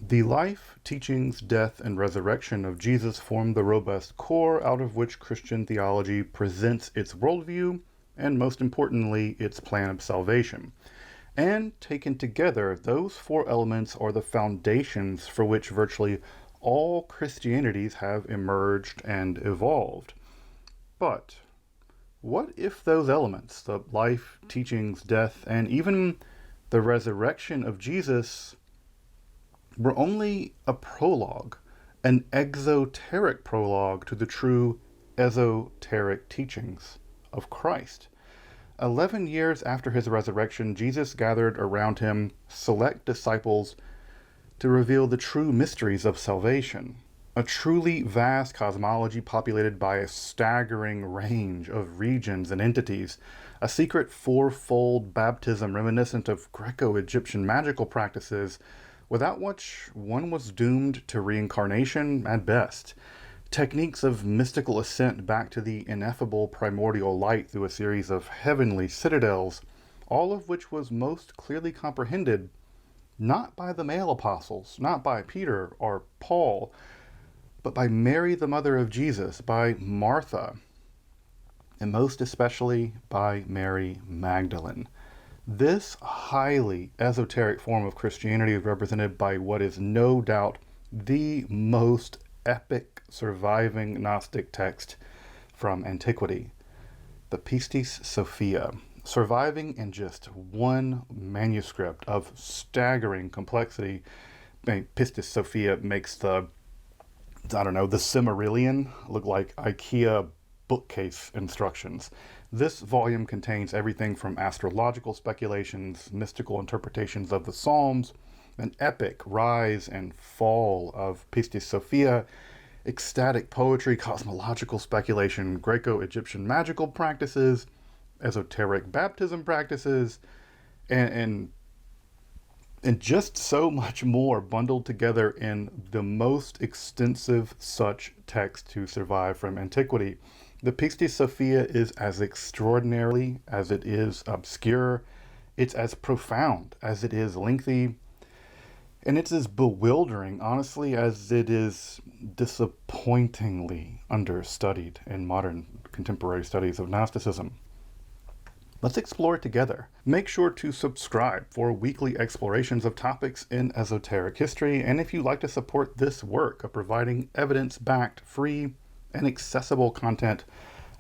The life, teachings, death, and resurrection of Jesus form the robust core out of which Christian theology presents its worldview and, most importantly, its plan of salvation. And taken together, those four elements are the foundations for which virtually all Christianities have emerged and evolved. But what if those elements, the life, teachings, death, and even the resurrection of Jesus, were only a prologue, an exoteric prologue to the true esoteric teachings of Christ? 11 years after his resurrection, Jesus gathered around him select disciples to reveal the true mysteries of salvation. A truly vast cosmology populated by a staggering range of regions and entities, a secret fourfold baptism reminiscent of Greco-Egyptian magical practices, without which one was doomed to reincarnation at best. Techniques of mystical ascent back to the ineffable primordial light through a series of heavenly citadels, all of which was most clearly comprehended not by the male apostles, not by Peter or Paul, but by Mary, the mother of Jesus, by Martha, and most especially by Mary Magdalene. This highly esoteric form of Christianity is represented by what is no doubt the most epic surviving Gnostic text from antiquity, the Pistis Sophia, surviving in just one manuscript of staggering complexity. Pistis Sophia makes the Silmarillion look like IKEA bookcase instructions. This volume contains everything from astrological speculations, mystical interpretations of the Psalms, an epic rise and fall of Pistis Sophia, ecstatic poetry, cosmological speculation, Greco-Egyptian magical practices, esoteric baptism practices, and just so much more bundled together in the most extensive such text to survive from antiquity. The Pistis Sophia is as extraordinary as it is obscure. It's as profound as it is lengthy. And it's as bewildering, honestly, as it is disappointingly understudied in modern contemporary studies of Gnosticism. Let's explore it together. Make sure to subscribe for weekly explorations of topics in esoteric history. And if you'd like to support this work of providing evidence-backed, free, and accessible content,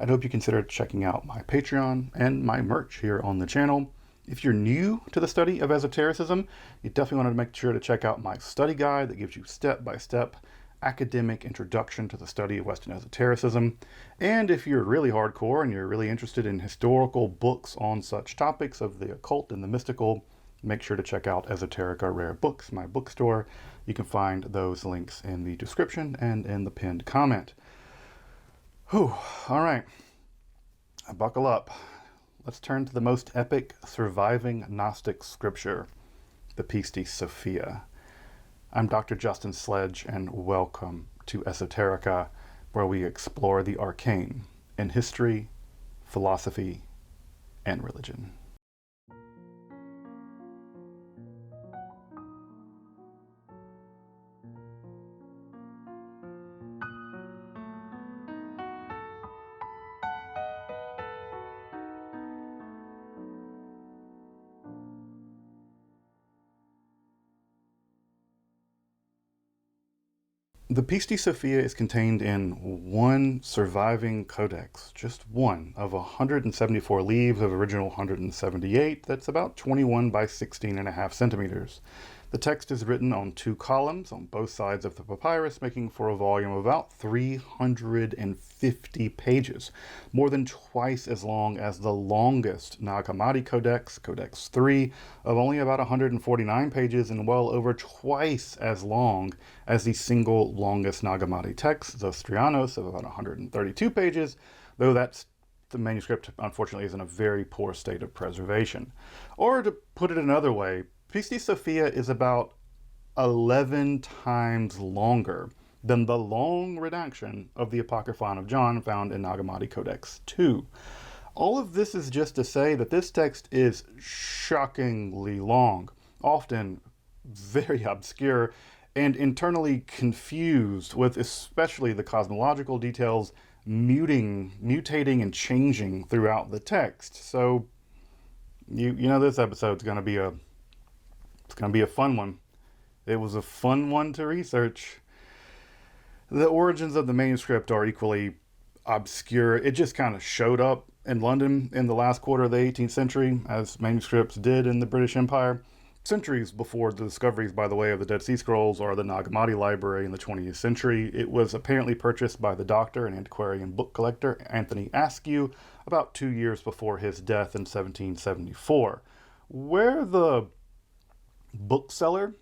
I'd hope you consider checking out my Patreon and my merch here on the channel. If you're new to the study of esotericism, you definitely want to make sure to check out my study guide that gives you step-by-step academic introduction to the study of Western esotericism. And if you're really hardcore and you're really interested in historical books on such topics of the occult and the mystical, make sure to check out Esoterica Rare Books, my bookstore. You can find those links in the description and in the pinned comment. Whew, all right, buckle up. Let's turn to the most epic surviving Gnostic scripture, the Pistis Sophia. I'm Dr. Justin Sledge, and welcome to Esoterica, where we explore the arcane in history, philosophy, and religion. The Pistis Sophia is contained in one surviving codex, just one of 174 leaves of original 178. That's about 21 by 16.5 centimeters. The text is written on two columns on both sides of the papyrus, making for a volume of about 350 pages, more than twice as long as the longest Nag Hammadi Codex, Codex 3, of only about 149 pages, and well over twice as long as the single longest Nag Hammadi text, Zostrianos, of about 132 pages, though the manuscript, unfortunately, is in a very poor state of preservation. Or to put it another way, Pistis Sophia is about 11 times longer than the long redaction of the Apocryphon of John found in Nag Hammadi Codex 2. All of this is just to say that this text is shockingly long, often very obscure, and internally confused with especially the cosmological details mutating and changing throughout the text. So you know this episode's going to be a fun one. It was a fun one to research. The origins of the manuscript are equally obscure. It just kind of showed up in London in the last quarter of the 18th century, as manuscripts did in the British Empire, centuries before the discoveries, by the way, of the Dead Sea Scrolls or the Nag Hammadi Library in the 20th century. It was apparently purchased by the doctor and antiquarian book collector Anthony Askew about 2 years before his death in 1774. Where the bookseller,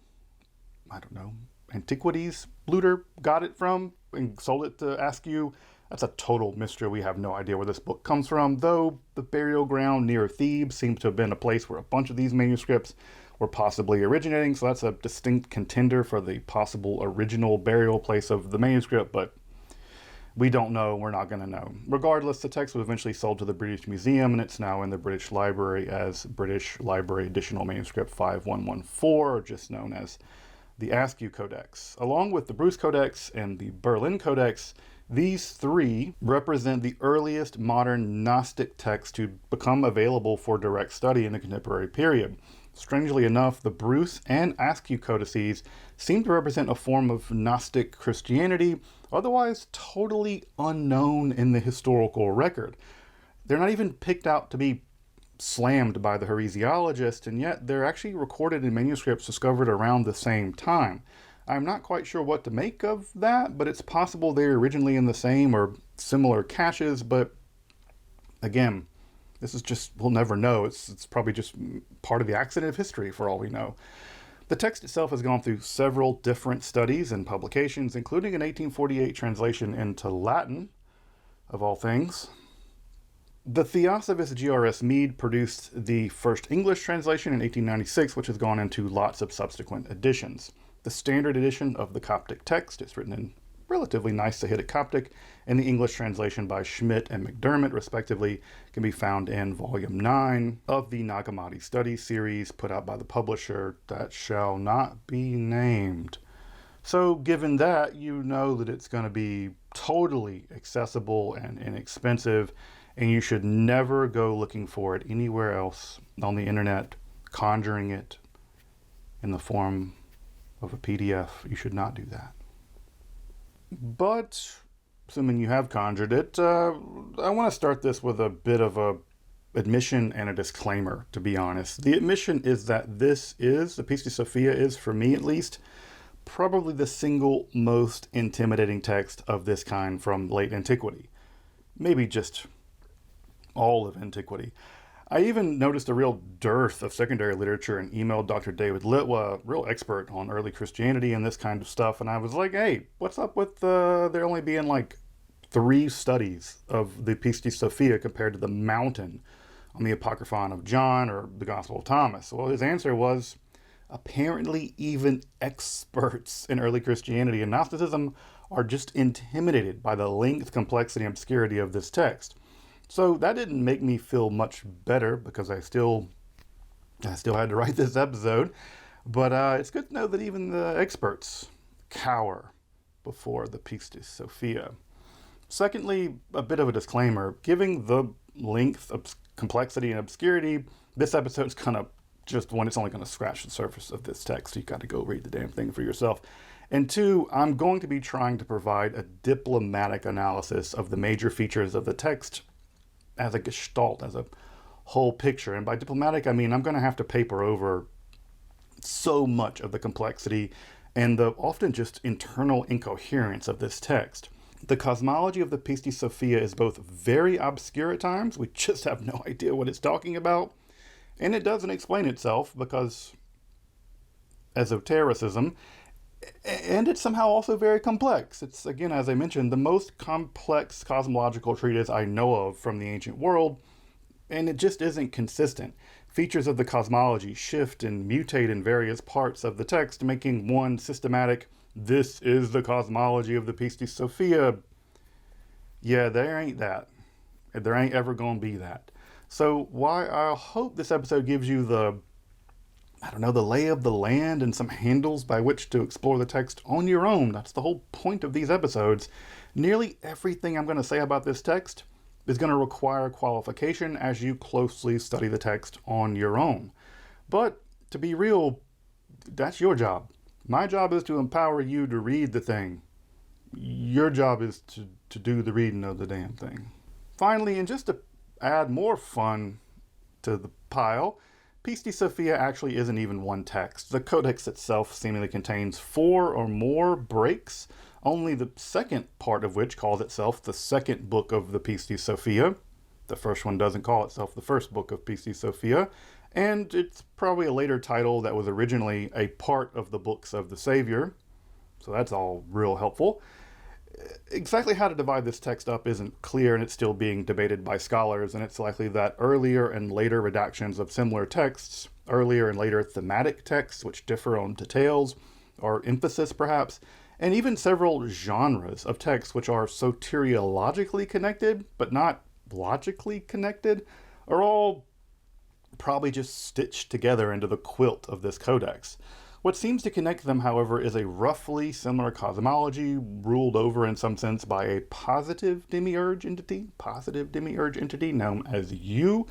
I don't know, antiquities looter got it from and sold it to Askew, that's a total mystery. We have no idea where this book comes from, though the burial ground near Thebes seems to have been a place where a bunch of these manuscripts were possibly originating, so that's a distinct contender for the possible original burial place of the manuscript, but we don't know. We're not going to know. Regardless, the text was eventually sold to the British Museum, and it's now in the British Library as British Library Additional Manuscript 5114, or just known as the Askew Codex. Along with the Bruce Codex and the Berlin Codex, these three represent the earliest modern Gnostic texts to become available for direct study in the contemporary period. Strangely enough, the Bruce and Askew codices seem to represent a form of Gnostic Christianity, otherwise totally unknown in the historical record. They're not even picked out to be slammed by the heresiologists, and yet they're actually recorded in manuscripts discovered around the same time. I'm not quite sure what to make of that, but it's possible they're originally in the same or similar caches, but again, this is just, we'll never know. It's probably just part of the accident of history for all we know. The text itself has gone through several different studies and publications, including an 1848 translation into Latin, of all things. The Theosophist G.R.S. Mead produced the first English translation in 1896, which has gone into lots of subsequent editions. The standard edition of the Coptic text is written in relatively nice Sahidic Coptic, and the English translation by Schmidt and McDermott, respectively, can be found in Volume 9 of the Nag Hammadi Studies series put out by the publisher that shall not be named. So given that, you know that it's going to be totally accessible and inexpensive, and you should never go looking for it anywhere else on the internet, conjuring it in the form of a PDF. You should not do that. But assuming you have conjured it, I want to start this with a bit of a admission and a disclaimer, to be honest. The admission is that the Pistis Sophia is, for me at least, probably the single most intimidating text of this kind from late antiquity. Maybe just all of antiquity. I even noticed a real dearth of secondary literature and emailed Dr. David Litwa, real expert on early Christianity and this kind of stuff, and I was like, hey, what's up with there only being like 3 studies of the Pistis Sophia compared to the mountain on the Apocryphon of John or the Gospel of Thomas? Well, his answer was, apparently even experts in early Christianity and Gnosticism are just intimidated by the length, complexity, and obscurity of this text. So that didn't make me feel much better, because I still had to write this episode. But it's good to know that even the experts cower before the Pistis Sophia. Secondly, a bit of a disclaimer. Given the length, complexity, and obscurity, this episode's kind of just one. It's only going to scratch the surface of this text. You got to go read the damn thing for yourself. And 2, I'm going to be trying to provide a diplomatic analysis of the major features of the text as a gestalt, as a whole picture. And by diplomatic, I mean I'm going to have to paper over so much of the complexity and the often just internal incoherence of this text. The cosmology of the Pistis Sophia is both very obscure at times, we just have no idea what it's talking about, and it doesn't explain itself because esotericism, and it's somehow also very complex. It's, again, as I mentioned, the most complex cosmological treatise I know of from the ancient world, and it just isn't consistent. Features of the cosmology shift and mutate in various parts of the text, making one systematic, this is the cosmology of the Pistis Sophia. Yeah, there ain't that. There ain't ever gonna be that. So why I hope this episode gives you the I don't know, the lay of the land and some handles by which to explore the text on your own. That's the whole point of these episodes. Nearly everything I'm going to say about this text is going to require qualification as you closely study the text on your own. But to be real, that's your job. My job is to empower you to read the thing. Your job is to do the reading of the damn thing. Finally, and just to add more fun to the pile, Pistis Sophia actually isn't even one text. The codex itself seemingly contains 4 or more breaks, only the second part of which calls itself the second book of the Pistis Sophia. The first one doesn't call itself the first book of Pistis Sophia, and it's probably a later title that was originally a part of the books of the Savior, so that's all real helpful. Exactly how to divide this text up isn't clear, and it's still being debated by scholars, and it's likely that earlier and later redactions of similar texts, earlier and later thematic texts which differ on details or emphasis perhaps, and even several genres of texts which are soteriologically connected but not logically connected, are all probably just stitched together into the quilt of this codex. What seems to connect them, however, is a roughly similar cosmology ruled over in some sense by a positive demiurge entity known as you,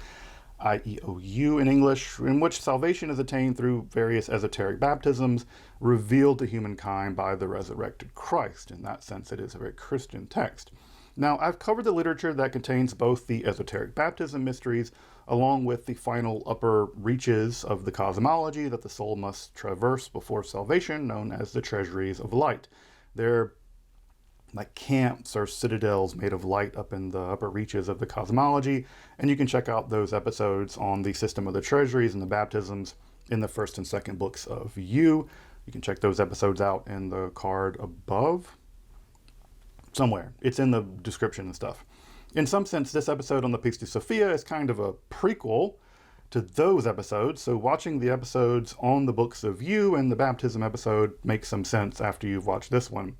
IEOU in English, in which salvation is attained through various esoteric baptisms revealed to humankind by the resurrected Christ. In that sense, it is a very Christian text. Now, I've covered the literature that contains both the esoteric baptism mysteries along with the final upper reaches of the cosmology that the soul must traverse before salvation, known as the treasuries of light. They're like camps or citadels made of light up in the upper reaches of the cosmology, and you can check out those episodes on the system of the treasuries and the baptisms in the first and second books of You. You can check those episodes out in the card above. Somewhere. It's in the description and stuff. In some sense, this episode on the Pistis Sophia is kind of a prequel to those episodes, so watching the episodes on the books of You and the baptism episode makes some sense after you've watched this one.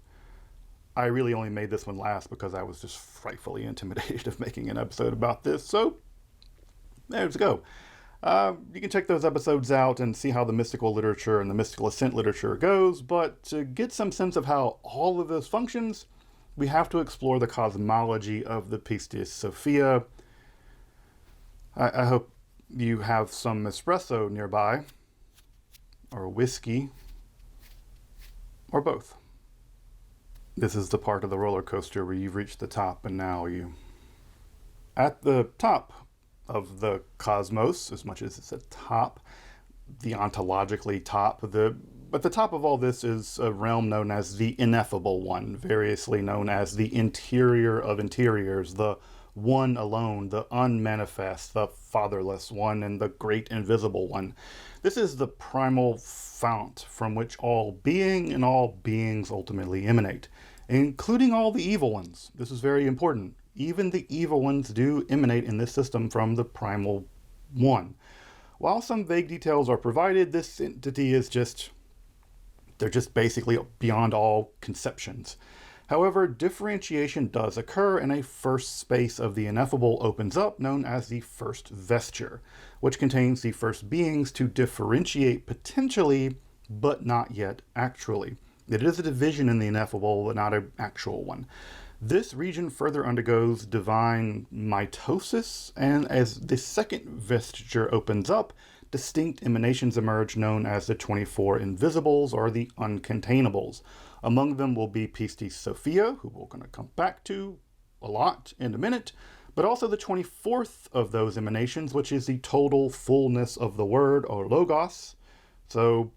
I really only made this one last because I was just frightfully intimidated of making an episode about this, so there's go. You can check those episodes out and see how the mystical literature and the mystical ascent literature goes, but to get some sense of how all of this functions, we have to explore the cosmology of the Pistis Sophia. I hope you have some espresso nearby, or whiskey, or both. This is the part of the roller coaster where you've reached the top and now you... At the top of the cosmos, as much as it's a top, the ontologically top, but the top of all this is a realm known as the ineffable one, variously known as the interior of interiors, the one alone, the unmanifest, the fatherless one, and the great invisible one. This is the primal fount from which all being and all beings ultimately emanate, including all the evil ones. This is very important. Even the evil ones do emanate in this system from the primal one. While some vague details are provided, this entity is they're just basically beyond all conceptions. However, differentiation does occur, and a first space of the ineffable opens up, known as the first vesture, which contains the first beings to differentiate potentially, but not yet actually. It is a division in the ineffable, but not an actual one. This region further undergoes divine mitosis, and as the second vesture opens up, distinct emanations emerge known as the 24 invisibles or the uncontainables. Among them will be Pistis Sophia, who we're going to come back to a lot in a minute, but also the 24th of those emanations, which is the total fullness of the word or logos. So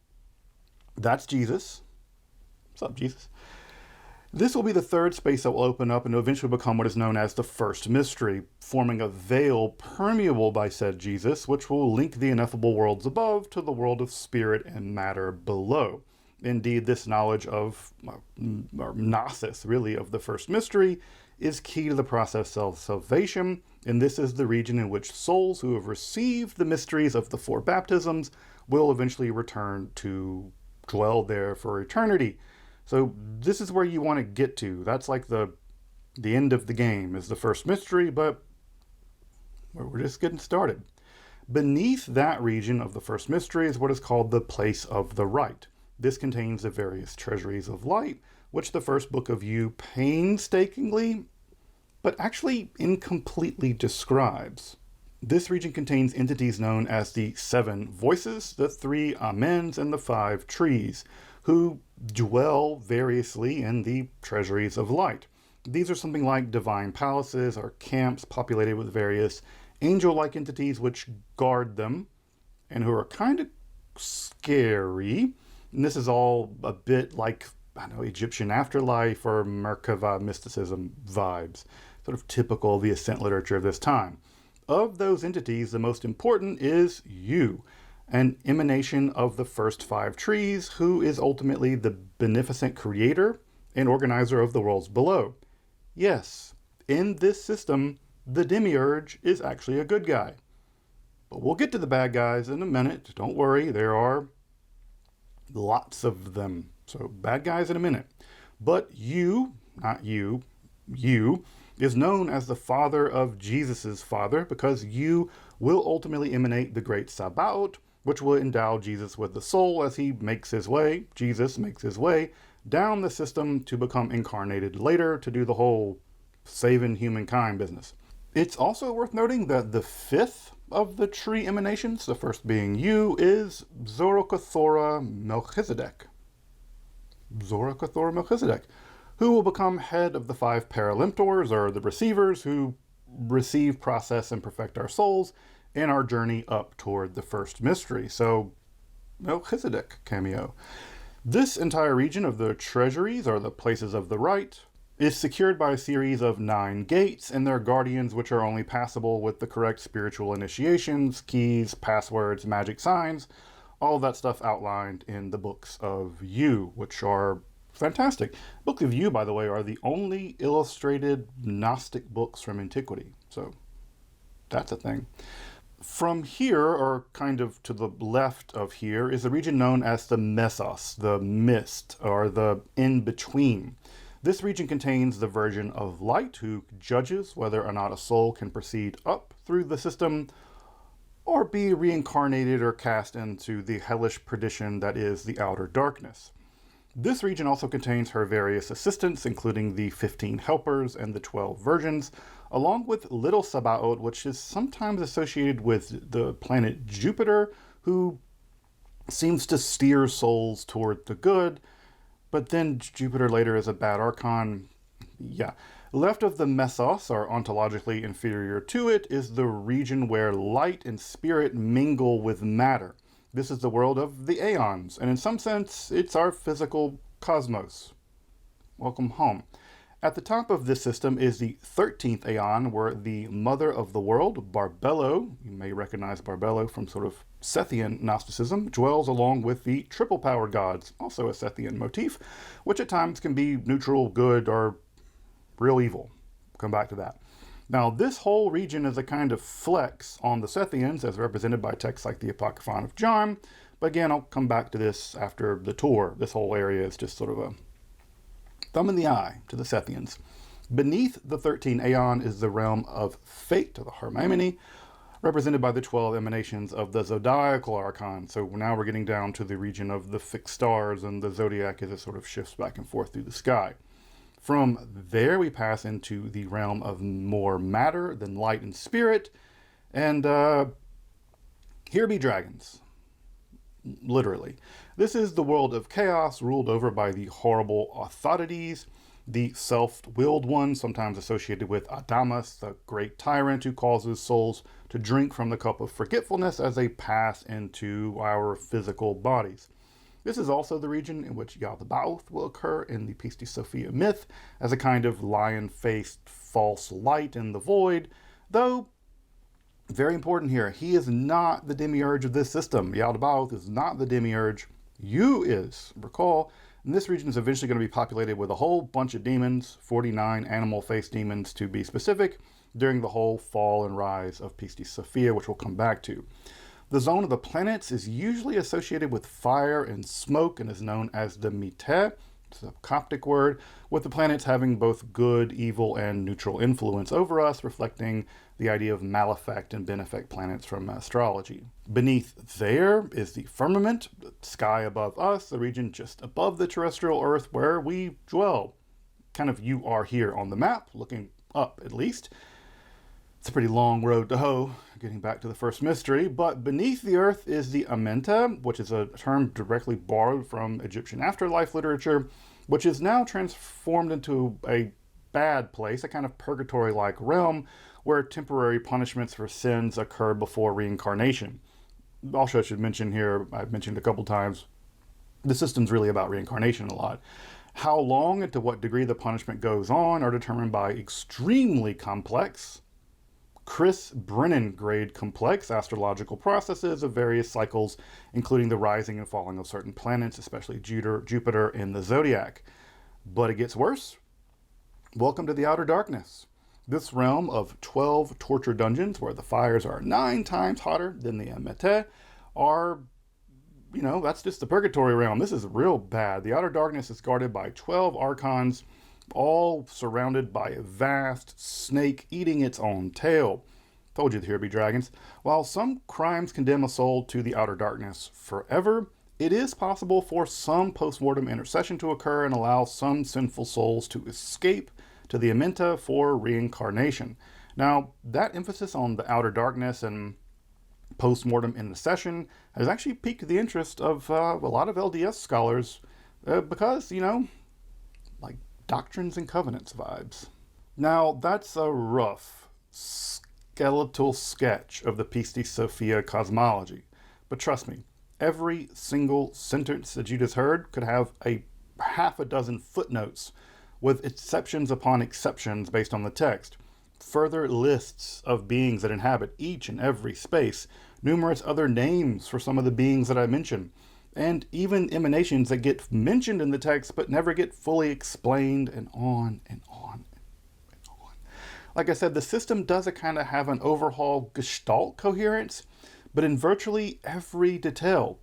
that's Jesus. What's up, Jesus? This will be the third space that will open up and eventually become what is known as the first mystery, forming a veil permeable by said Jesus, which will link the ineffable worlds above to the world of spirit and matter below. Indeed, this knowledge of, or gnosis really, of the first mystery is key to the process of salvation, and this is the region in which souls who have received the mysteries of the 4 baptisms will eventually return to dwell there for eternity. So this is where you want to get to. That's like the end of the game is the first mystery, but we're just getting started. Beneath that region of the first mystery is what is called the place of the right. This contains the various treasuries of light, which the first book of You painstakingly, but actually incompletely describes. This region contains entities known as the 7 voices, the 3 amens, and the 5 trees, who dwell variously in the treasuries of light. These are something like divine palaces or camps populated with various angel-like entities which guard them and who are kind of scary. And this is all a bit like, I don't know, Egyptian afterlife or Merkava mysticism vibes, sort of typical of the ascent literature of this time. Of those entities, the most important is You, an emanation of the first 5 trees, who is ultimately the beneficent creator and organizer of the worlds below. Yes, in this system, the demiurge is actually a good guy. But we'll get to the bad guys in a minute. Don't worry, there are lots of them. So bad guys in a minute. But You, not you, You, is known as the father of Jesus's father because You will ultimately emanate the great Sabaoth, which will endow Jesus with the soul as he makes his way, Jesus makes his way, down the system to become incarnated later to do the whole saving humankind business. It's also worth noting that the 5th of the tree emanations, the first being You, is Zorokathora Melchizedek. Zorokathora Melchizedek, who will become head of the 5 Paralimptors, or the receivers, who receive, process, and perfect our souls in our journey up toward the first mystery. So, Melchizedek cameo. This entire region of the treasuries, or the places of the right, is secured by a series of 9 gates and their guardians, which are only passable with the correct spiritual initiations, keys, passwords, magic signs, all that stuff outlined in the books of You, which are fantastic. Books of You, by the way, are the only illustrated Gnostic books from antiquity. So that's a thing. From here, or kind of to the left of here, is the region known as the Mesos, the mist, or the in-between. This region contains the Virgin of Light, who judges whether or not a soul can proceed up through the system or be reincarnated or cast into the hellish perdition that is the outer darkness. This region also contains her various assistants, including the 15 helpers and the 12 virgins, along with Little Sabaoth, which is sometimes associated with the planet Jupiter, who seems to steer souls toward the good, but then Jupiter later is a bad archon. Yeah. Left of the Mesos, or ontologically inferior to it, is the region where light and spirit mingle with matter. This is the world of the aeons, and in some sense, it's our physical cosmos. Welcome home. At the top of this system is the 13th aeon, where the mother of the world, Barbelo, you may recognize Barbelo from sort of Sethian Gnosticism, dwells along with the triple-powered gods, also a Sethian motif, which at times can be neutral, good, or real evil. Come back to that. Now, this whole region is a kind of flex on the Sethians, as represented by texts like the Apocryphon of John. But again, I'll come back to this after the tour. This whole area is just sort of a thumb in the eye to the Sethians. Beneath the 13 Aeon is the realm of fate, or the Harmony, represented by the 12 emanations of the zodiacal archon. So now we're getting down to the region of the fixed stars and the zodiac as it sort of shifts back and forth through the sky. From there, we pass into the realm of more matter than light and spirit. And here be dragons. Literally. This is the world of chaos, ruled over by the horrible authorities, the self-willed one, sometimes associated with Adamus, the great tyrant who causes souls to drink from the cup of forgetfulness as they pass into our physical bodies. This is also the region in which Yaldabaoth will occur in the Pistis Sophia myth as a kind of lion-faced false light in the void, though, very important here, he is not the demiurge of this system. Yaldabaoth is not the demiurge. You is. Recall, and this region is eventually going to be populated with a whole bunch of demons, 49 animal-faced demons to be specific, during the whole fall and rise of Pistis Sophia, which we'll come back to. The zone of the planets is usually associated with fire and smoke and is known as the Mite, It's a Coptic word, with the planets having both good, evil, and neutral influence over us, reflecting the idea of malefic and benefic planets from astrology. Beneath there is the firmament, the sky above us, the region just above the terrestrial Earth where we dwell. Kind of you are here on the map, looking up at least. It's a pretty long road to hoe, getting back to the first mystery, but beneath the earth is the Amenta, which is a term directly borrowed from Egyptian afterlife literature, which is now transformed into a bad place, a kind of purgatory-like realm where temporary punishments for sins occur before reincarnation. Also, I should mention here, I've mentioned a couple times, the system's really about reincarnation a lot. How long and to what degree the punishment goes on are determined by extremely complex, Chris Brennan grade complex astrological processes of various cycles, including the rising and falling of certain planets, especially Jupiter in the zodiac. But it gets worse. Welcome to the outer darkness. This realm of 12 torture dungeons where the fires are 9 times hotter than the Amete are, that's just the purgatory realm. This is real bad. The outer darkness is guarded by 12 archons, all surrounded by a vast snake eating its own tail. Told you there'd be dragons. While some crimes condemn a soul to the outer darkness forever, it is possible for some post-mortem intercession to occur and allow some sinful souls to escape to the Amenta for reincarnation. Now, that emphasis on the outer darkness and post-mortem intercession has actually piqued the interest of a lot of LDS scholars because, like Doctrines and Covenants vibes. Now, that's a rough, skeletal sketch of the Pistis Sophia cosmology. But trust me, every single sentence that you just heard could have a half a dozen footnotes with exceptions upon exceptions based on the text, further lists of beings that inhabit each and every space, numerous other names for some of the beings that I mentioned, and even emanations that get mentioned in the text but never get fully explained, and on and on and on. Like I said, the system does kind of have an overhaul gestalt coherence, but in virtually every detail.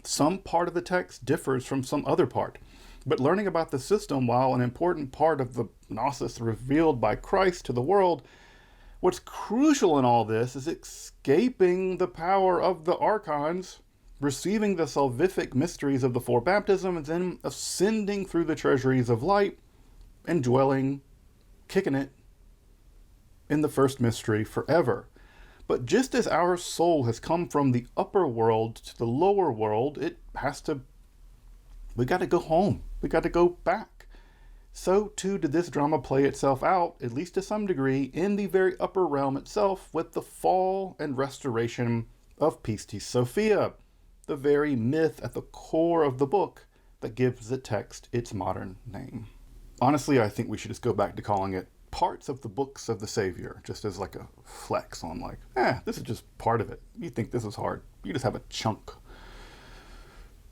Some part of the text differs from some other part, but learning about the system, while an important part of the Gnosis revealed by Christ to the world, what's crucial in all this is escaping the power of the archons, receiving the salvific mysteries of the four baptisms, and then ascending through the treasuries of light and dwelling, kicking it, in the first mystery forever. But just as our soul has come from the upper world to the lower world, we got to go home. We got to go back. So too did this drama play itself out, at least to some degree, in the very upper realm itself with the fall and restoration of Pistis Sophia, the very myth at the core of the book that gives the text its modern name. Honestly, I think we should just go back to calling it Parts of the Books of the Savior, just as like a flex on this is just part of it. You think this is hard, you just have a chunk.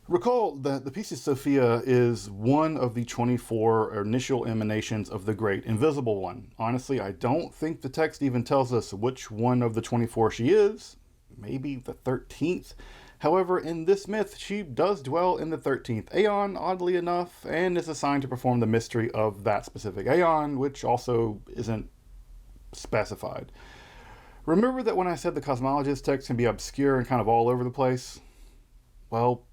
Recall that the Pistis Sophia is one of the 24 initial emanations of the Great Invisible One. Honestly, I don't think the text even tells us which one of the 24 she is. Maybe the 13th. However, in this myth, she does dwell in the 13th aeon, oddly enough, and is assigned to perform the mystery of that specific aeon, which also isn't specified. Remember that when I said the cosmologist text can be obscure and kind of all over the place? Well,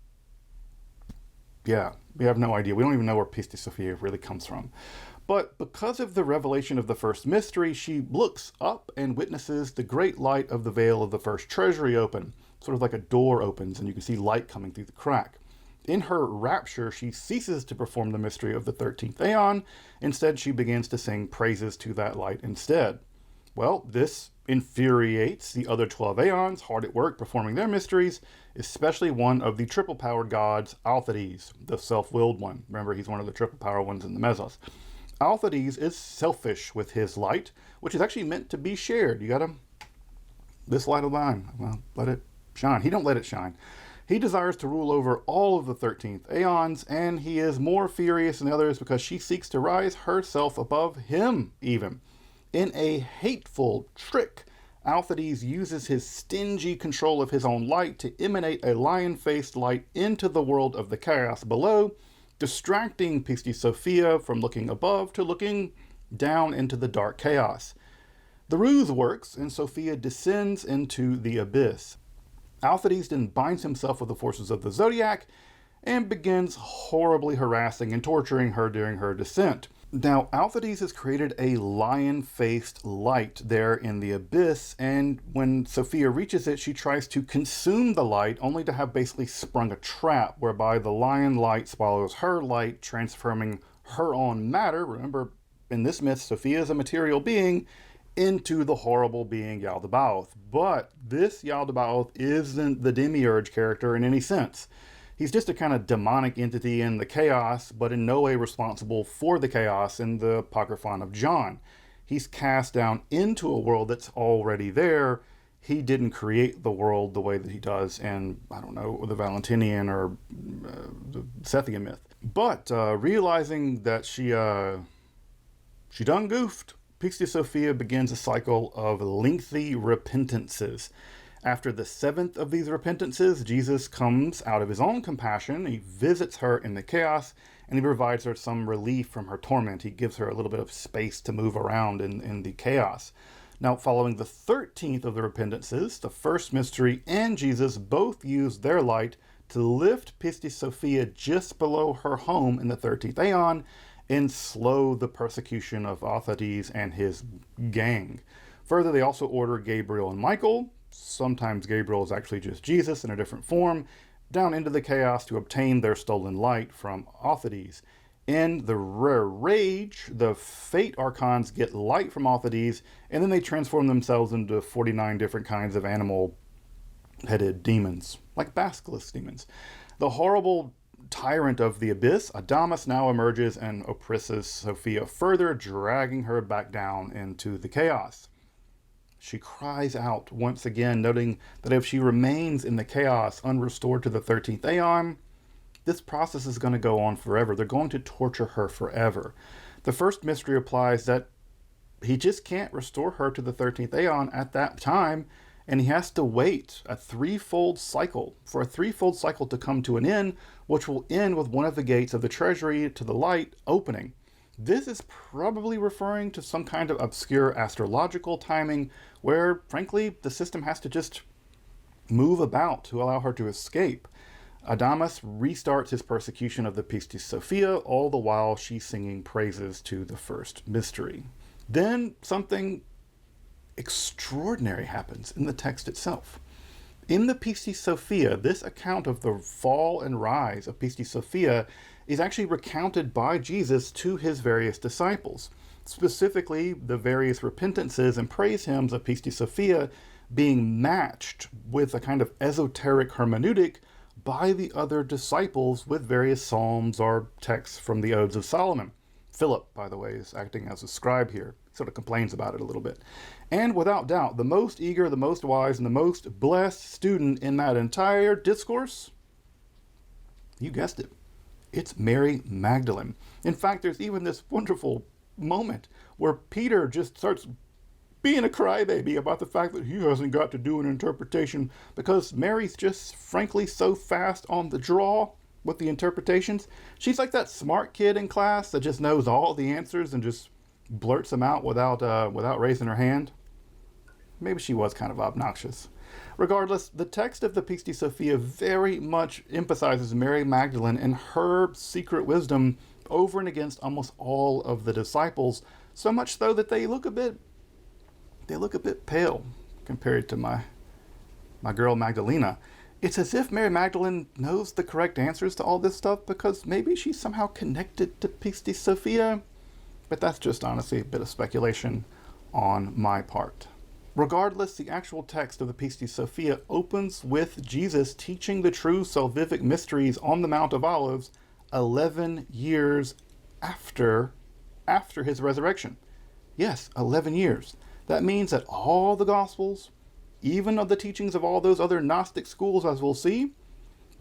yeah, we have no idea. We don't even know where Pistis Sophia really comes from. But because of the revelation of the first mystery, she looks up and witnesses the great light of the veil of the first treasury open, sort of like a door opens and you can see light coming through the crack. In her rapture, she ceases to perform the mystery of the 13th aeon. Instead, she begins to sing praises to that light instead. Well, this infuriates the other 12 aeons, hard at work performing their mysteries, especially one of the triple-powered gods, Alcides, the self-willed one. Remember, he's one of the triple-power ones in the Mesos. Alcides is selfish with his light, which is actually meant to be shared. You gotta, this light of mine, well, let it shine. He don't let it shine. He desires to rule over all of the 13th aeons, and he is more furious than the others because she seeks to rise herself above him, even. In a hateful trick, Alcides uses his stingy control of his own light to emanate a lion-faced light into the world of the chaos below, distracting Pistis Sophia from looking above to looking down into the dark chaos. The ruse works, and Sophia descends into the abyss. Alcides then binds himself with the forces of the zodiac and begins horribly harassing and torturing her during her descent. Now, Alcides has created a lion-faced light there in the abyss, and when Sophia reaches it, she tries to consume the light, only to have basically sprung a trap whereby the lion light swallows her light, transforming her own matter. Remember, in this myth, Sophia is a material being, into the horrible being Yaldabaoth. But this Yaldabaoth isn't the demiurge character in any sense. He's just a kind of demonic entity in the chaos, but in no way responsible for the chaos in the Apocryphon of John. He's cast down into a world that's already there. He didn't create the world the way that he does in, I don't know, the Valentinian or the Sethian myth. But realizing that she done goofed, Pistis Sophia begins a cycle of lengthy repentances. After the 7th of these repentances, Jesus comes out of his own compassion. He visits her in the chaos, and he provides her some relief from her torment. He gives her a little bit of space to move around in the chaos. Now, following the 13th of the repentances, the first mystery and Jesus both use their light to lift Pistis Sophia just below her home in the 13th aeon and slow the persecution of Alcides and his gang. Further, they also order Gabriel and Michael, sometimes Gabriel is actually just Jesus in a different form, down into the chaos to obtain their stolen light from Alcides. In the rare rage, the Fate Archons get light from Alcides, and then they transform themselves into 49 different kinds of animal-headed demons, like basilisk demons. The horrible tyrant of the abyss, Adamas, now emerges and oppresses Sophia further, dragging her back down into the chaos. She cries out once again, noting that if she remains in the chaos unrestored to the 13th aeon, this process is going to go on forever. They're going to torture her forever. The first mystery applies that he just can't restore her to the 13th aeon at that time, and he has to wait a threefold cycle for a threefold cycle to come to an end, which will end with one of the gates of the treasury to the light opening. This is probably referring to some kind of obscure astrological timing where, frankly, the system has to just move about to allow her to escape. Adamas restarts his persecution of the Pistis Sophia, all the while she's singing praises to the first mystery. Then something extraordinary happens in the text itself. In the Pistis Sophia, this account of the fall and rise of Pistis Sophia is actually recounted by Jesus to his various disciples. Specifically, the various repentances and praise hymns of Pistis Sophia being matched with a kind of esoteric hermeneutic by the other disciples with various psalms or texts from the Odes of Solomon. Philip, by the way, is acting as a scribe here. He sort of complains about it a little bit. And without doubt, the most eager, the most wise, and the most blessed student in that entire discourse, you guessed it, it's Mary Magdalene. In fact, there's even this wonderful moment where Peter just starts being a crybaby about the fact that he hasn't got to do an interpretation because Mary's just frankly so fast on the draw with the interpretations. She's like that smart kid in class that just knows all the answers and just blurts them out without raising her hand. Maybe she was kind of obnoxious. Regardless, the text of the Pistis Sophia very much emphasizes Mary Magdalene and her secret wisdom over and against almost all of the disciples, so much so that they look a bit pale compared to my girl Magdalena. It's as if Mary Magdalene knows the correct answers to all this stuff because maybe she's somehow connected to Pistis Sophia, but that's just honestly a bit of speculation on my part. Regardless, the actual text of the Pistis Sophia opens with Jesus teaching the true salvific mysteries on the Mount of Olives 11 years after his resurrection. Yes, 11 years. That means that all the Gospels, even of the teachings of all those other Gnostic schools, as we'll see,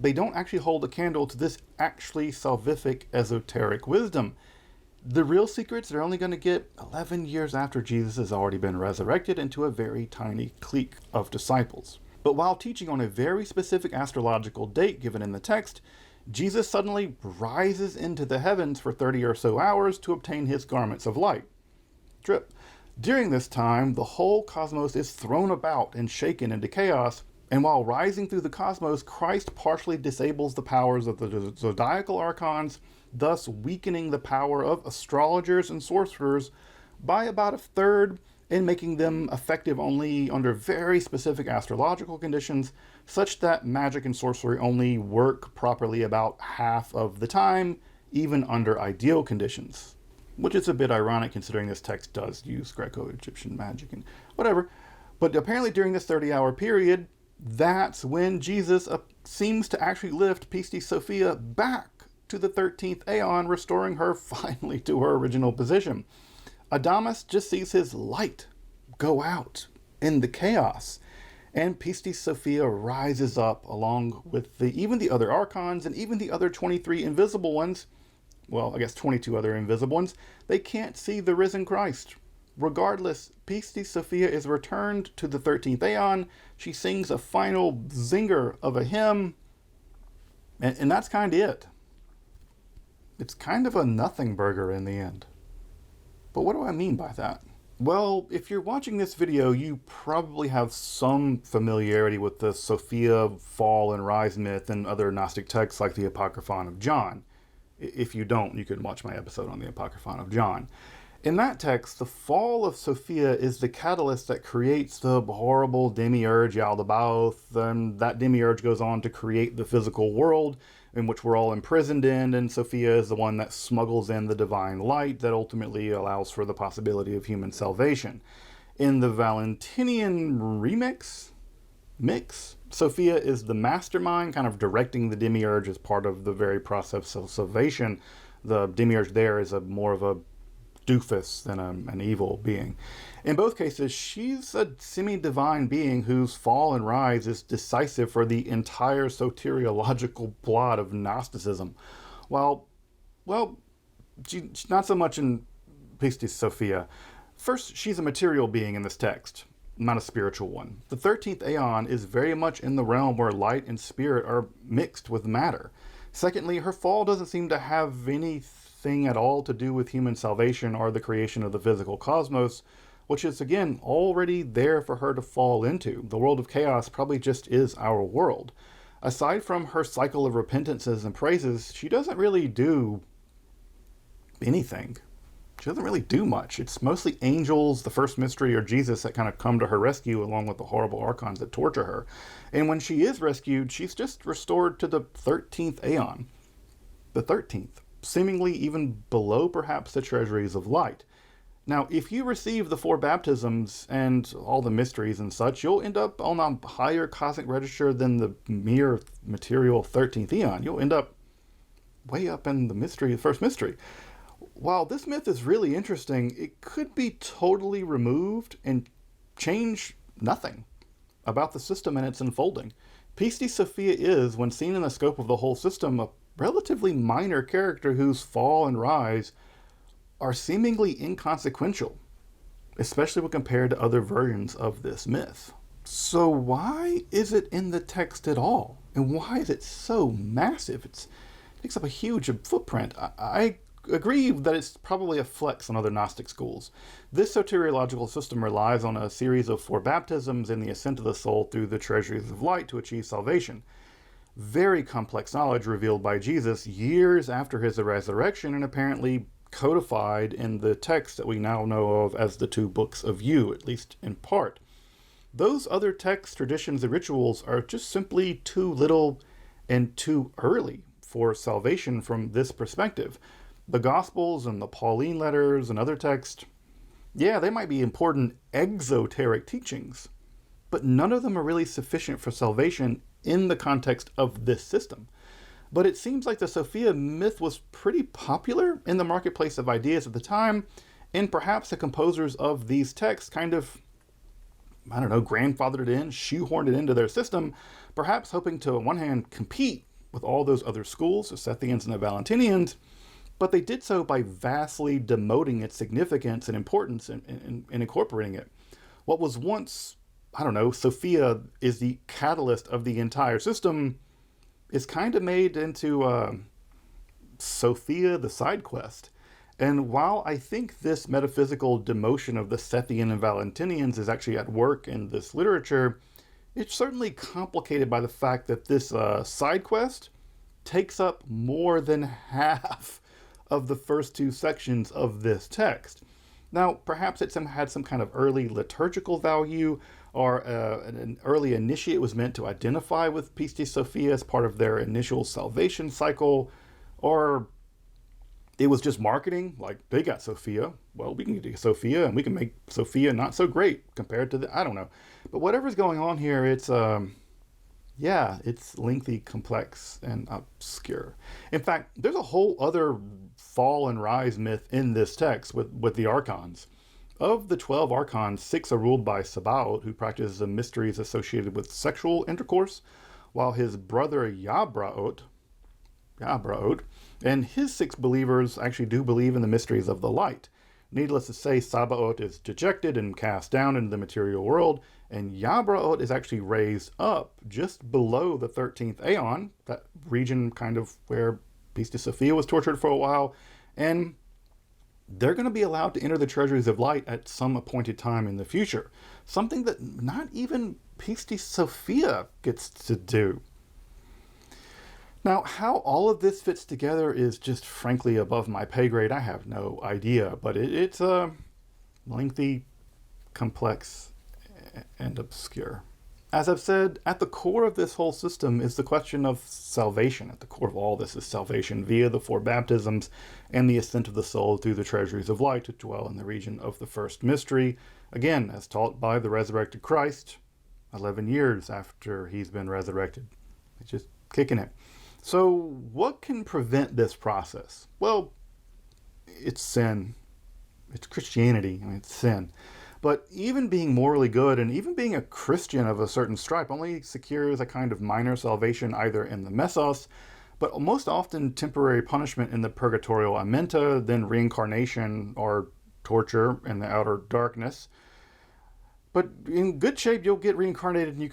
they don't actually hold a candle to this actually salvific esoteric wisdom. The real secrets are only going to get 11 years after Jesus has already been resurrected into a very tiny clique of disciples. But while teaching on a very specific astrological date given in the text, Jesus suddenly rises into the heavens for 30 or so hours to obtain his garments of light. Drip. During this time, the whole cosmos is thrown about and shaken into chaos, and while rising through the cosmos, Christ partially disables the powers of the zodiacal archons, thus weakening the power of astrologers and sorcerers by about a third and making them effective only under very specific astrological conditions, such that magic and sorcery only work properly about half of the time, even under ideal conditions. Which is a bit ironic considering this text does use Greco-Egyptian magic and whatever. But apparently during this 30-hour period, that's when Jesus seems to actually lift Pistis Sophia back to the 13th aeon, restoring her finally to her original position. Adamas just sees his light go out in the chaos, and Pistis Sophia rises up along with even the other archons and even the other 23 invisible ones. Well, I guess 22 other invisible ones. They can't see the risen Christ. Regardless, Pistis Sophia is returned to the 13th aeon. She sings a final zinger of a hymn, and that's kind of it. It's kind of a nothing burger in the end. But what do I mean by that? Well, if you're watching this video, you probably have some familiarity with the Sophia fall and rise myth and other Gnostic texts like the Apocryphon of John. If you don't, you can watch my episode on the Apocryphon of John. In that text, the fall of Sophia is the catalyst that creates the horrible demiurge Yaldabaoth, and that demiurge goes on to create the physical world in which we're all imprisoned in, and Sophia is the one that smuggles in the divine light that ultimately allows for the possibility of human salvation. In the Valentinian mix, Sophia is the mastermind, kind of directing the demiurge as part of the very process of salvation. The demiurge there is more of a doofus than an evil being. In both cases, she's a semi-divine being whose fall and rise is decisive for the entire soteriological plot of Gnosticism. Well, she's not so much in Pistis Sophia. First, she's a material being in this text, not a spiritual one. The 13th aeon is very much in the realm where light and spirit are mixed with matter. Secondly, her fall doesn't seem to have anything at all to do with human salvation or the creation of the physical cosmos, which is, again, already there for her to fall into. The world of chaos probably just is our world. Aside from her cycle of repentances and praises, she doesn't really do anything. She doesn't really do much. It's mostly angels, the first mystery, or Jesus that kind of come to her rescue along with the horrible archons that torture her. And when she is rescued, she's just restored to the 13th aeon. The 13th, seemingly even below perhaps the treasuries of light. Now, if you receive the 4 baptisms and all the mysteries and such, you'll end up on a higher cosmic register than the mere material 13th eon. You'll end up way up in the first mystery. While this myth is really interesting, it could be totally removed and change nothing about the system and its unfolding. Pistis Sophia is, when seen in the scope of the whole system, a relatively minor character whose fall and rise are seemingly inconsequential, especially when compared to other versions of this myth. So why is it in the text at all? And why is it so massive? It takes up a huge footprint. I agree that it's probably a flex on other Gnostic schools. This soteriological system relies on a series of 4 baptisms and the ascent of the soul through the treasuries of light to achieve salvation. Very complex knowledge revealed by Jesus years after his resurrection and apparently codified in the text that we now know of as the 2 books of You, at least in part. Those other texts, traditions, and rituals are just simply too little and too early for salvation from this perspective. The Gospels and the Pauline letters and other texts, yeah, they might be important exoteric teachings, but none of them are really sufficient for salvation in the context of this system. But it seems like the Sophia myth was pretty popular in the marketplace of ideas at the time, and perhaps the composers of these texts kind of, grandfathered it in, shoehorned it into their system, perhaps hoping to, on one hand, compete with all those other schools, the Sethians and the Valentinians, but they did so by vastly demoting its significance and importance in incorporating it. What was once, Sophia is the catalyst of the entire system, is kind of made into Sophia the side quest. And while I think this metaphysical demotion of the Sethian and Valentinians is actually at work in this literature, it's certainly complicated by the fact that this side quest takes up more than half of the first two sections of this text. Now, perhaps it had some kind of early liturgical value, or an early initiate was meant to identify with Pistis Sophia as part of their initial salvation cycle, or it was just marketing, like they got Sophia. Well, we can get Sophia and we can make Sophia not so great compared to I don't know. But whatever's going on here, it's lengthy, complex, and obscure. In fact, there's a whole other fall and rise myth in this text with the archons. Of the 12 archons, 6 are ruled by Sabaoth, who practices the mysteries associated with sexual intercourse, while his brother Yabraot, and his 6 believers actually do believe in the mysteries of the light. Needless to say, Sabaoth is dejected and cast down into the material world, and Yabraot is actually raised up just below the 13th Aeon, that region kind of where Pistis Sophia was tortured for a while, and they're going to be allowed to enter the treasuries of light at some appointed time in the future, something that not even Pistis Sophia gets to do. Now, how all of this fits together is just frankly above my pay grade. I have no idea, but it's lengthy, complex, and obscure. As I've said, at the core of this whole system is the question of salvation. At the core of all this is salvation via the 4 baptisms and the ascent of the soul through the treasuries of light to dwell in the region of the first mystery, again, as taught by the resurrected Christ 11 years after he's been resurrected. It's just kicking it. So what can prevent this process? Well, it's sin. It's Christianity. I mean, it's sin. But even being morally good and even being a Christian of a certain stripe only secures a kind of minor salvation either in the mesos, but most often temporary punishment in the purgatorial amenta, then reincarnation or torture in the outer darkness. But in good shape, you'll get reincarnated and you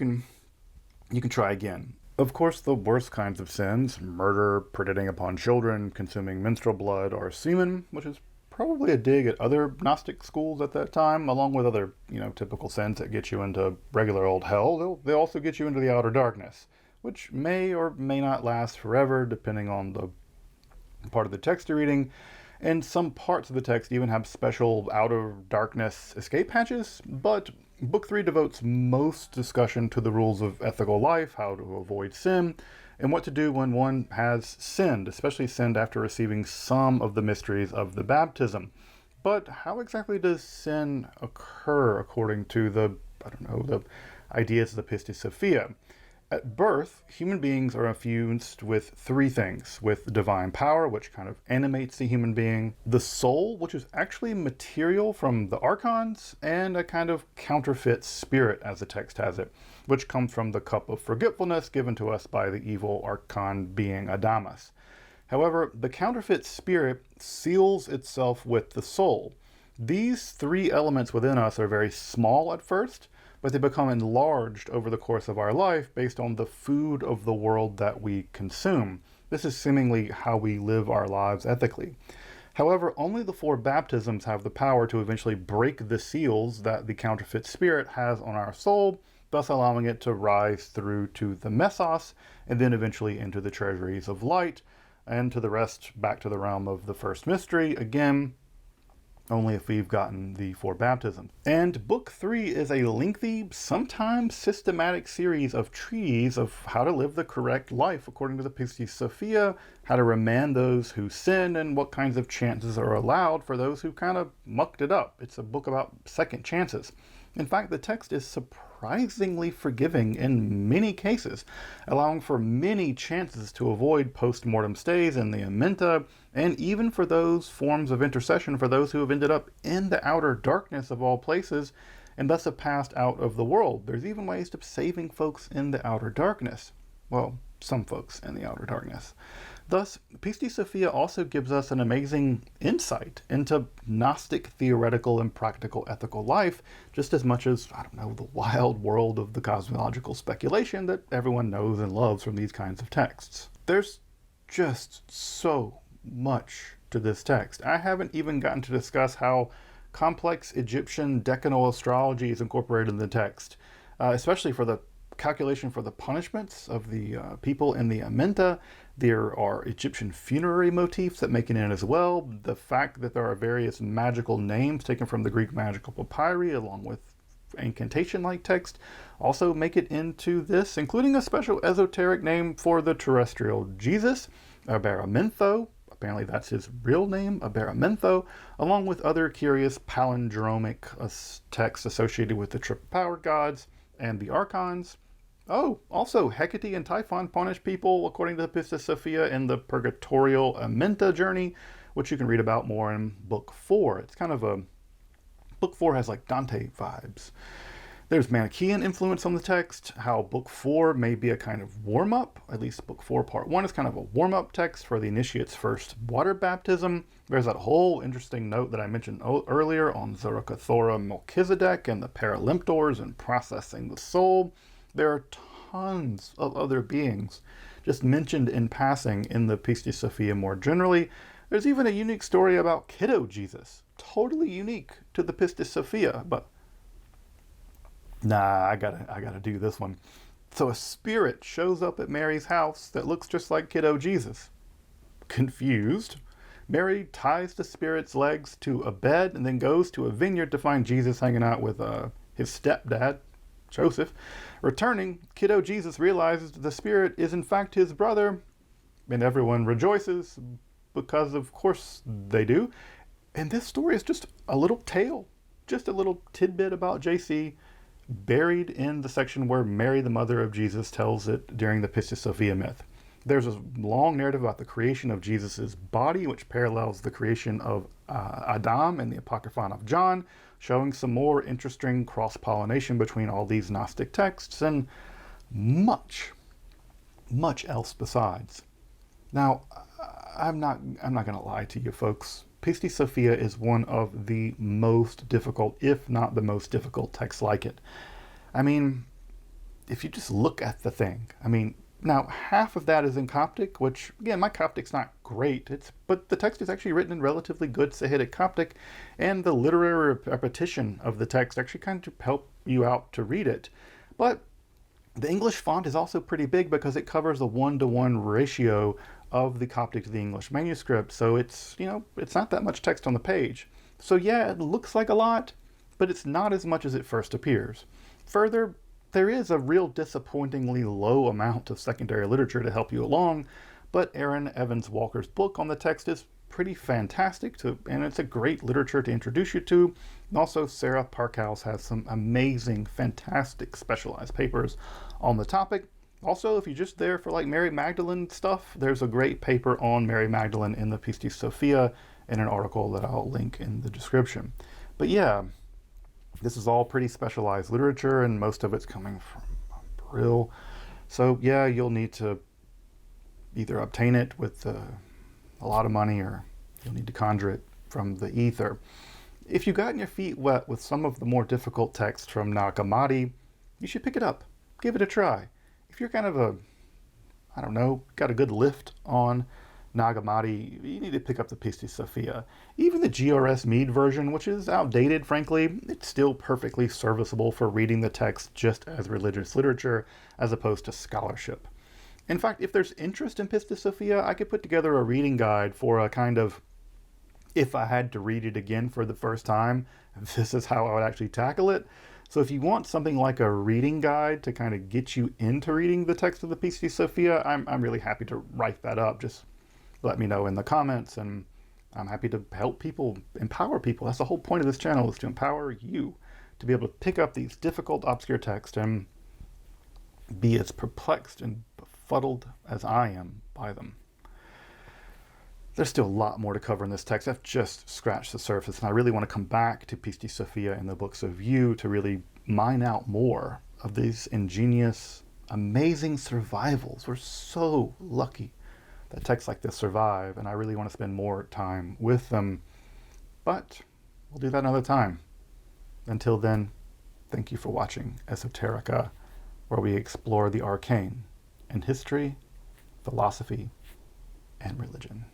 can try again. Of course, the worst kinds of sins, murder, predating upon children, consuming menstrual blood, or semen, which is probably a dig at other Gnostic schools at that time, along with other, typical sins that get you into regular old hell. They also get you into the outer darkness, which may or may not last forever, depending on the part of the text you're reading. And some parts of the text even have special outer darkness escape hatches, but Book 3 devotes most discussion to the rules of ethical life, how to avoid sin, and what to do when one has sinned, especially sinned after receiving some of the mysteries of the baptism. But how exactly does sin occur according to the ideas of the Pistis Sophia? At birth, human beings are infused with 3 things, with divine power, which kind of animates the human being, the soul, which is actually material from the archons, and a kind of counterfeit spirit, as the text has it, which comes from the cup of forgetfulness given to us by the evil archon being Adamas. However, the counterfeit spirit seals itself with the soul. These 3 elements within us are very small at first, but they become enlarged over the course of our life based on the food of the world that we consume. This is seemingly how we live our lives ethically. However, only the 4 baptisms have the power to eventually break the seals that the counterfeit spirit has on our soul, thus allowing it to rise through to the mesos, and then eventually into the treasuries of light, and to the rest back to the realm of the first mystery, again, only if we've gotten the 4 baptisms. And Book 3 is a lengthy, sometimes systematic series of treatises of how to live the correct life according to the Pistis Sophia, how to remand those who sin, and what kinds of chances are allowed for those who kind of mucked it up. It's a book about second chances. In fact, the text is surprisingly forgiving in many cases, allowing for many chances to avoid post-mortem stays in the amenta, and even for those forms of intercession for those who have ended up in the outer darkness of all places, and thus have passed out of the world. There's even ways to saving folks in the outer darkness. Well, some folks in the outer darkness. Thus, Pistis Sophia also gives us an amazing insight into Gnostic theoretical and practical ethical life, just as much as, I don't know, the wild world of the cosmological speculation that everyone knows and loves from these kinds of texts. There's just so much to this text. I haven't even gotten to discuss how complex Egyptian decanal astrology is incorporated in the text, especially for the calculation for the punishments of the people in the Amenta. There are Egyptian funerary motifs that make it in as well. The fact that there are various magical names taken from the Greek magical papyri along with incantation-like text also make it into this, including a special esoteric name for the terrestrial Jesus, Abaramintho. Apparently that's his real name, Abaramintho, along with other curious palindromic texts associated with the triple power gods and the archons. Oh, also Hecate and Typhon punish people according to the Pistis Sophia in the purgatorial Amenta journey, which you can read about more in book 4. It's kind of a book 4 has like Dante vibes. There's Manichaean influence on the text, how book 4 may be a kind of warm-up, at least book 4 part 1 is kind of a warm-up text for the initiate's first water baptism. There's that whole interesting note that I mentioned earlier on Zorokathora Melchizedek and the Paralymptors and processing the soul. There are tons of other beings just mentioned in passing in the Pistis Sophia more generally. There's even a unique story about Kiddo Jesus, totally unique to the Pistis Sophia, but nah, I gotta do this one. So a spirit shows up at Mary's house that looks just like Kiddo Jesus. Confused, Mary ties the spirit's legs to a bed and then goes to a vineyard to find Jesus hanging out with his stepdad, Joseph. Returning, Kiddo Jesus realizes the spirit is in fact his brother, and everyone rejoices because of course they do. And this story is just a little tale, just a little tidbit about JC, buried in the section where Mary, the mother of Jesus, tells it during the Pistis Sophia myth. There's a long narrative about the creation of Jesus' body, which parallels the creation of Adam in the Apocryphon of John, showing some more interesting cross-pollination between all these Gnostic texts and much else besides. Now, I'm not going to lie to you folks. Pistis Sophia is one of the most difficult, if not the most difficult texts like it. I mean, if you just look at the thing, now half of that is in Coptic, which again, my Coptic's not great, but the text is actually written in relatively good Sahidic Coptic, and the literary repetition of the text actually kind of help you out to read it. But the English font is also pretty big because it covers a 1-to-1 ratio of the Coptic to the English manuscript, so it's not that much text on the page. So yeah, it looks like a lot, but it's not as much as it first appears. Further, there is a real disappointingly low amount of secondary literature to help you along, but Aaron Evans Walker's book on the text is pretty fantastic, and it's a great literature to introduce you to. And also, Sarah Parkhouse has some amazing, fantastic specialized papers on the topic. Also, if you're just there for like Mary Magdalene stuff, there's a great paper on Mary Magdalene in the Pistis Sophia in an article that I'll link in the description. But yeah, this is all pretty specialized literature, and most of it's coming from Brill. So yeah, you'll need to either obtain it with a lot of money, or you'll need to conjure it from the ether. If you've gotten your feet wet with some of the more difficult texts from Nag Hammadi, you should pick it up. Give it a try. If you're kind of got a good lift on Nag Hammadi, you need to pick up the Pistis Sophia. Even the GRS Mead version, which is outdated, frankly, it's still perfectly serviceable for reading the text just as religious literature, as opposed to scholarship. In fact, if there's interest in Pistis Sophia, I could put together a reading guide for a kind of, if I had to read it again for the first time, this is how I would actually tackle it. So if you want something like a reading guide to kind of get you into reading the text of the Pistis Sophia, I'm really happy to write that up. Just let me know in the comments, and I'm happy to help people, empower people. That's the whole point of this channel, is to empower you to be able to pick up these difficult, obscure texts and be as perplexed and befuddled as I am by them. There's still a lot more to cover in this text. I've just scratched the surface, and I really want to come back to Pistis Sophia in the Books of You to really mine out more of these ingenious, amazing survivals. We're so lucky that texts like this survive, and I really want to spend more time with them. But we'll do that another time. Until then, thank you for watching Esoterica, where we explore the arcane in history, philosophy, and religion.